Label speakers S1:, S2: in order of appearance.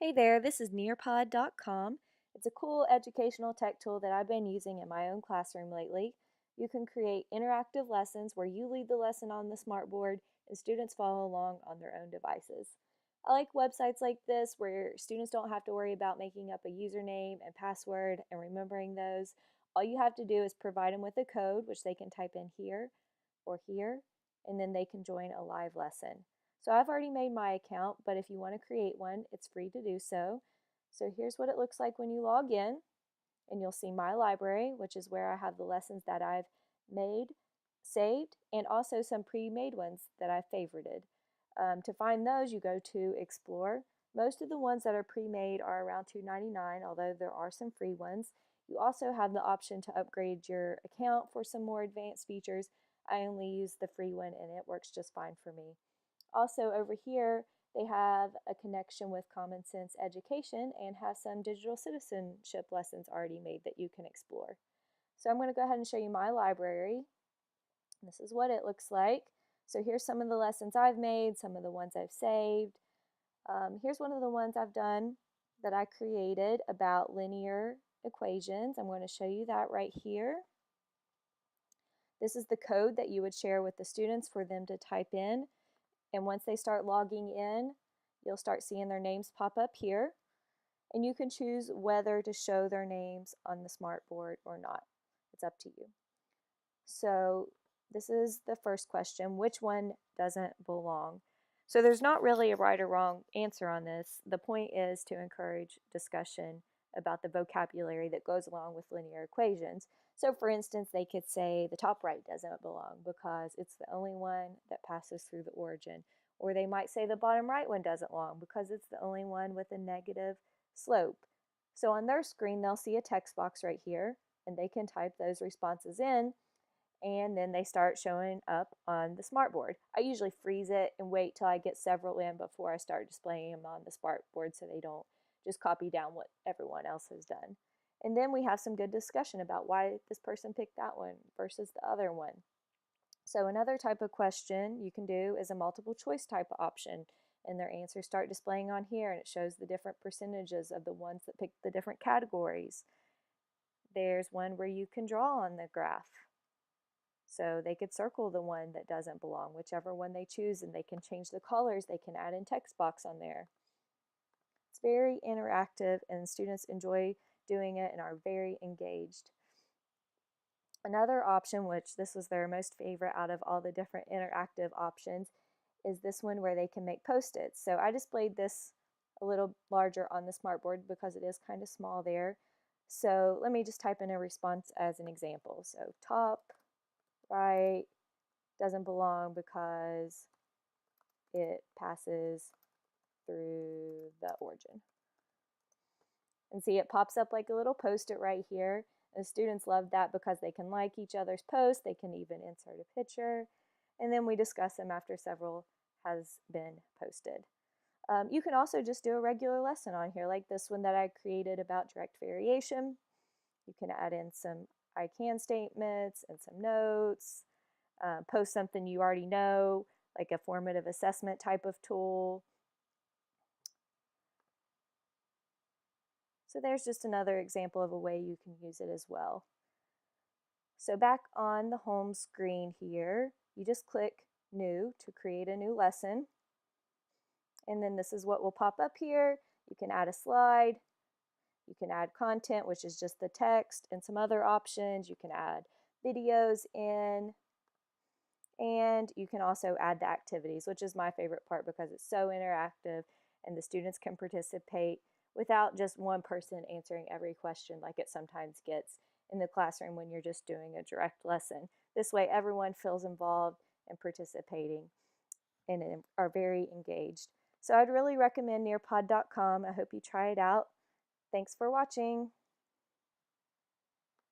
S1: Hey there, this is Nearpod.com. It's a cool educational tech tool that I've been using in my own classroom lately. You can create interactive lessons where you lead the lesson on the smartboard and students follow along on their own devices. I like websites like this where students don't have to worry about making up a username and password and remembering those. All you have to do is provide them with a code, which they can type in here or here, and then they can join a live lesson. So I've already made my account, but if you want to create one, it's free to do so. So here's what it looks like when you log in, and you'll see my library, which is where I have the lessons that I've made, saved, and also some pre-made ones that I've favorited. To find those, you go to Explore. Most of the ones that are pre-made are around $2.99, although there are some free ones. You also have the option to upgrade your account for some more advanced features. I only use the free one and it works just fine for me. Also over here, they have a connection with Common Sense Education and have some digital citizenship lessons already made that you can explore. So I'm going to go ahead and show you my library. This is what it looks like. So here's some of the lessons I've made, some of the ones I've saved. Here's one of the ones I've done that I created about linear equations. I'm going to show you that right here. This is the code that you would share with the students for them to type in. And once they start logging in, you'll start seeing their names pop up here. And you can choose whether to show their names on the smartboard or not. It's up to you. So this is the first question. Which one doesn't belong? So there's not really a right or wrong answer on this. The point is to encourage discussion about the vocabulary that goes along with linear equations. So for instance, they could say the top right doesn't belong because it's the only one that passes through the origin. Or they might say the bottom right one doesn't belong because it's the only one with a negative slope. So on their screen, they'll see a text box right here, and they can type those responses in, and then they start showing up on the smartboard. I usually freeze it and wait till I get several in before I start displaying them on the smartboard so they don't just copy down what everyone else has done. And then we have some good discussion about why this person picked that one versus the other one. So another type of question you can do is a multiple choice type of option, and their answers start displaying on here, and it shows the different percentages of the ones that pick the different categories. There's one where you can draw on the graph. So they could circle the one that doesn't belong, whichever one they choose, and they can change the colors. They can add in text box on there. It's very interactive, and students enjoy doing it and are very engaged. Another option, which this was their most favorite out of all the different interactive options, is this one where they can make Post-its. So I displayed this a little larger on the smartboard because it is kind of small there. So let me just type in a response as an example. So top right doesn't belong because it passes through the origin. And see, it pops up like a little post-it right here. And students love that because they can like each other's posts. They can even insert a picture. And then we discuss them after several has been posted. You can also just do a regular lesson on here, like this one that I created about direct variation. You can add in some I can statements and some notes. Post something you already know, like a formative assessment type of tool. So there's just another example of a way you can use it as well. So back on the home screen here, you just click New to create a new lesson. And then this is what will pop up here. You can add a slide. You can add content, which is just the text, and some other options. You can add videos in. And you can also add the activities, which is my favorite part because it's so interactive and the students can participate without just one person answering every question like it sometimes gets in the classroom when you're just doing a direct lesson. This way everyone feels involved and participating and are very engaged. So I'd really recommend Nearpod.com. I hope you try it out. Thanks for watching.